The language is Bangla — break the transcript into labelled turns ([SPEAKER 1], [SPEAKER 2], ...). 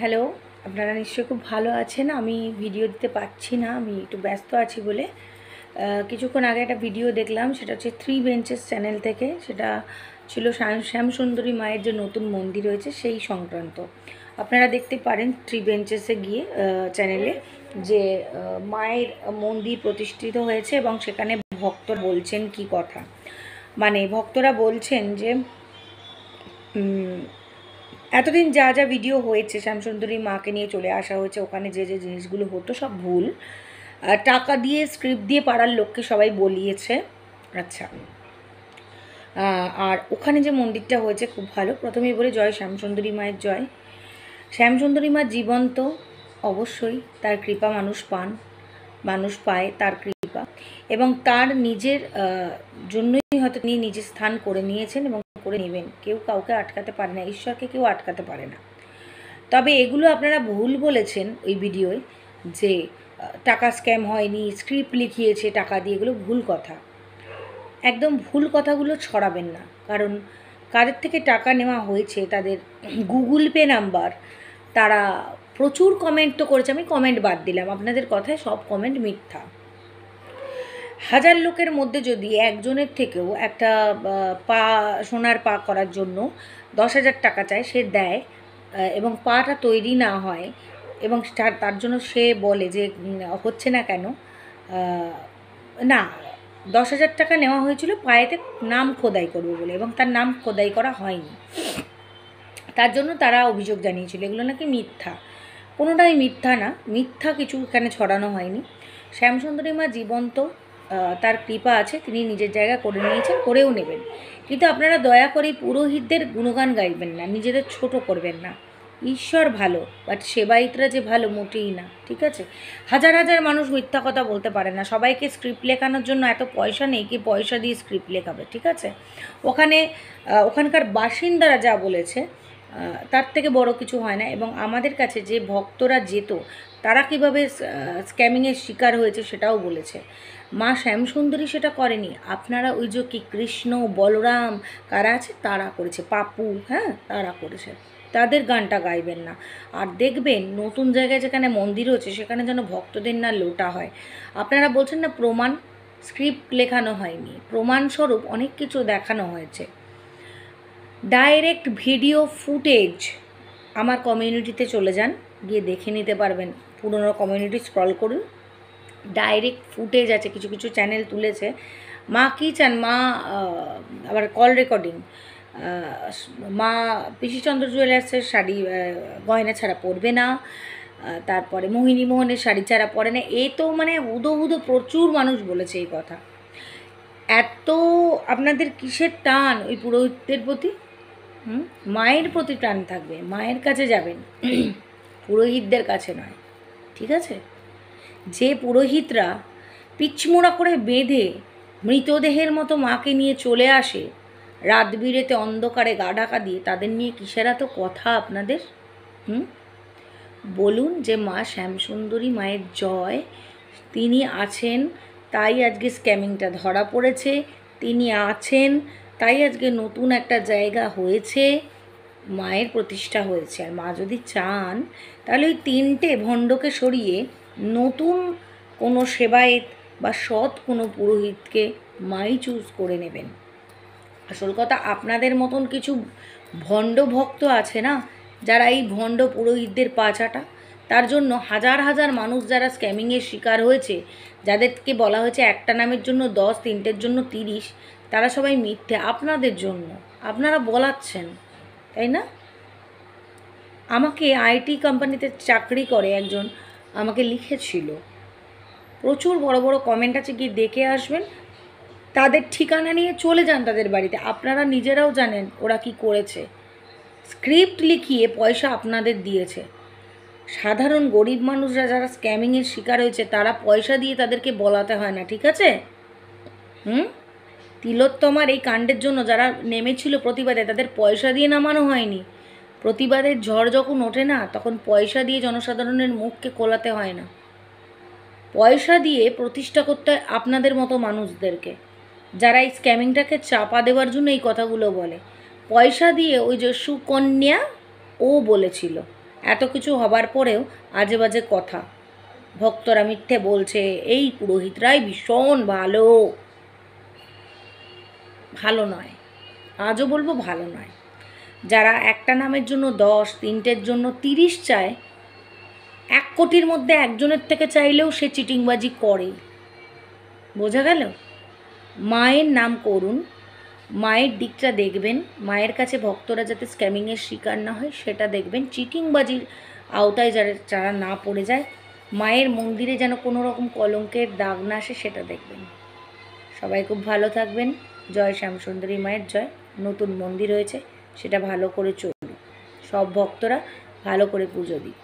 [SPEAKER 1] হ্যালো, আপনারা নিশ্চয়ই খুব ভালো আছেন। আমি ভিডিও দিতে পারছি না, আমি একটু ব্যস্ত আছি বলে। কিছুক্ষণ আগে একটা ভিডিও দেখলাম, সেটা হচ্ছে থ্রি বেঞ্চেস চ্যানেল থেকে। সেটা ছিল শ্যামসুন্দরী মায়ের যে নতুন মন্দির হয়েছে সেই সংক্রান্ত। আপনারা দেখতে পারেন থ্রি বেঞ্চেসে গিয়ে চ্যানেলে যে মায়ের মন্দির প্রতিষ্ঠিত হয়েছে এবং সেখানে ভক্তরা বলছেন কি কথা, মানে ভক্তরা বলছেন যে এতদিন যা যা ভিডিও হয়েছে শ্যামসুন্দরী মাকে নিয়ে চলে আসা হয়েছে, ওখানে যে যে জিনিসগুলো হতো সব ভুল। টাকা দিয়ে স্ক্রিপ্ট দিয়ে পাড়ার লোককে সবাই বলিয়েছে। আচ্ছা, আর ওখানে যে মন্দিরটা হয়েছে খুব ভালো। প্রথমেই বলে জয় শ্যামসুন্দরী মায়ের জয়। শ্যামসুন্দরী মা জীবন্ত, অবশ্যই তার কৃপা মানুষ পায় তার কৃপা, এবং তার নিজের জন্যই হয়তো তিনি নিজের স্থান করে নিয়েছেন এবং করে নেবেন। কেউ কাউকে আটকাতে পারে না, ঈশ্বরকে কেউ আটকাতে পারে না। তবে এগুলো আপনারা ভুল বলেছেন ওই ভিডিওয়, যে টাকা স্ক্যাম হয়নি, স্ক্রিপ্ট লিখিয়েছে টাকা দিয়ে, এগুলো ভুল কথা। একদম ভুল কথাগুলো ছড়াবেন না, কারণ কাদের থেকে টাকা নেওয়া হয়েছে তাদের গুগল পে নাম্বার, তারা প্রচুর কমেন্ট তো করেছে। আমি কমেন্ট বাদ দিলাম, আপনাদের কথায় সব কমেন্ট মিথ্যা। হাজার লোকের মধ্যে যদি একজনের থেকেও একটা পা, সোনার পা করার জন্য 10,000 টাকা চায়, সে দেয়, এবং পাটা তৈরি না হয়, এবং তার জন্য সে বলে যে হচ্ছে না কেন, না, 10,000 টাকা নেওয়া হয়েছিল পায়েতে নাম খোদাই করবে বলে, এবং তার নাম খোদাই করা হয়নি, তার জন্য তারা অভিযোগ জানিয়েছিল। এগুলো নাকি মিথ্যা, কোনোটাই মিথ্যা না, মিথ্যা কিছু এখানে ছড়ানো হয়নি। শ্যামসুন্দরী মা জীবন্ত, তার কৃপা আছে, তিনি নিজের জায়গা করে নিয়েছেন, করেও নেবেন। কিন্তু আপনারা দয়া করে পুরোহিতদের গুণগান গাইবেন না, নিজেদের ছোট করবেন না। ঈশ্বর ভালো, বাট সেবায়িতরা যে ভালো মোটেই না, ঠিক আছে? হাজার হাজার মানুষ মিথ্যা কথা বলতে পারে না। সবাইকে স্ক্রিপ্ট লেখানোর জন্য এত পয়সা নেই কি পয়সা দিয়ে স্ক্রিপ্ট লেখাবে, ঠিক আছে? ওখানকার বাসিন্দারা যা বলেছে তার থেকে বড় কিছু হয় না। এবং আমাদের কাছে যে ভক্তরা যেত, তারা কীভাবে স্ক্যামিংয়ের শিকার হয়েছে সেটাও বলেছে। মা শ্যামসুন্দরী সেটা করেনি, আপনারা ওই যে কি কৃষ্ণ বলরাম কারা আছে তারা করেছে, পাপু, হ্যাঁ, তারা করেছে। তাদের গানটা গাইবেন না। আর দেখবেন নতুন জায়গায় যেখানে মন্দির হচ্ছে সেখানে যেন ভক্তদের না লোটা হয়। আপনারা বলছেন না প্রমাণ, স্ক্রিপ্ট লেখানো হয়নি, প্রমাণস্বরূপ অনেক কিছু দেখানো হয়েছে। ডাইরেক্ট ভিডিও ফুটেজ আমার কমিউনিটিতে চলে যান, গিয়ে দেখে নিতে পারবেন। পুরনো কমিউনিটি স্ক্রল করুন, ডাইরেক্ট ফুটেজ আছে, কিছু কিছু চ্যানেল তুলেছে। মা কী চান, মা আবার কল রেকর্ডিং, মা পিসিচন্দ্র জুয়েলার্সের শাড়ি গয়না ছাড়া পরবে না, তারপরে মোহিনী মোহনের শাড়ি ছাড়া পরে না। এ তো মানে হুদো হুদো প্রচুর মানুষ বলেছে এই কথা। এত আপনাদের কিসের টান ওই পুরোহিতদের প্রতি? মায়ের প্রতি টান থাকবে, মায়ের কাছে যাবেন, পুরোহিতদের কাছে নয়, ঠিক আছে? যে পুরোহিতরা পিচমোড়া করে বেঁধে মৃতদেহের মতো মাকে নিয়ে চলে আসে রাত বিরেতে অন্ধকারে গা ঢাকা দিয়ে, তাদের নিয়ে কিসের এত কথা আপনাদের? বলুন যে মা শ্যামসুন্দরী মায়ের জয়, তিনি আছেন তাই আজকে স্ক্যামিংটা ধরা পড়েছে, তিনি আছেন তাই আজকে নতুন একটা জায়গা হয়েছে, মায়ের প্রতিষ্ঠা হয়েছে। আর মা যদি চান তাহলে ওই 3টে ভণ্ডকে সরিয়ে নতুন কোনো সেবায়েত বা সৎ কোনো পুরোহিতকে মাই চুজ করে নেবেন। আসল কথা, আপনাদের মতন কিছু ভণ্ড ভক্ত আছে না, যারা এই ভণ্ড পুরোহিতদের পা চাটা। তার জন্য হাজার হাজার মানুষ যারা স্ক্যামিংয়ের শিকার হয়েছে, যাদেরকে বলা হয়েছে একটা নামের জন্য 10, 3টের জন্য 30, তারা সবাই মিথ্যে আপনাদের জন্য। আপনারা বলাচ্ছেন, তাই না? আমাকে আইটি কোম্পানিতে চাকরি করে একজন আমাকে লিখেছিল, প্রচুর বড় বড় কমেন্ট আছে, গিয়ে দেখে আসবেন। তাদের ঠিকানা নিয়ে চলে যান তাদের বাড়িতে, আপনারা নিজেরাও জানেন ওরা কি করেছে। স্ক্রিপ্ট লিখিয়ে পয়সা আপনাদের দিয়েছে। সাধারণ গরিব মানুষরা যারা স্ক্যামিংয়ের শিকার হয়েছে, তারা পয়সা দিয়ে তাদেরকে বলাতে হয় না, ঠিক আছে? তিলোত্তমার এই কাণ্ডের জন্য যারা নেমেছিল প্রতিবাদে, তাদের পয়সা দিয়ে নামানো হয়নি। প্রতিবাদের ঝড় যখন ওঠে না, তখন পয়সা দিয়ে জনসাধারণের মুখকে খোলাতে হয় না, পয়সা দিয়ে প্রতিষ্ঠা করতে হয় আপনাদের মতো মানুষদেরকে, যারা এই স্ক্যামিংটাকে চাপা দেওয়ার জন্য এই কথাগুলো বলে। পয়সা দিয়ে ওই যে সুকন্যা ও বলেছিল, এত কিছু হবার পরেও আজে বাজে কথা, ভক্তরা মিথ্যে বলছে, এই পুরোহিতরাই ভীষণ ভালো। ভালো নয়, আজও বলবো ভালো নয়। যারা একটা নামের জন্য 10, 3টের জন্য 30 চায়, 1 কোটির মধ্যে একজনের থেকে চাইলেও সে চিটিংবাজি করে। বোঝা গেল? মায়ের নাম করুন, মায়ের দিকটা দেখবেন, মায়ের কাছে ভক্তরা যাতে স্ক্যামিংয়ের শিকার না হয় সেটা দেখবেন, চিটিংবাজির আওতায় যারা না পড়ে যায়, মায়ের মন্দিরে যেন কোনো রকম কলঙ্কের দাগ না আসে সেটা দেখবেন। সবাই খুব ভালো থাকবেন। জয় শ্যামসুন্দরী মায়ের জয়। নতুন মন্দির হয়েছে, সেটা ভালো করে চলুন, সব ভক্তরা ভালো করে পুজো দিন।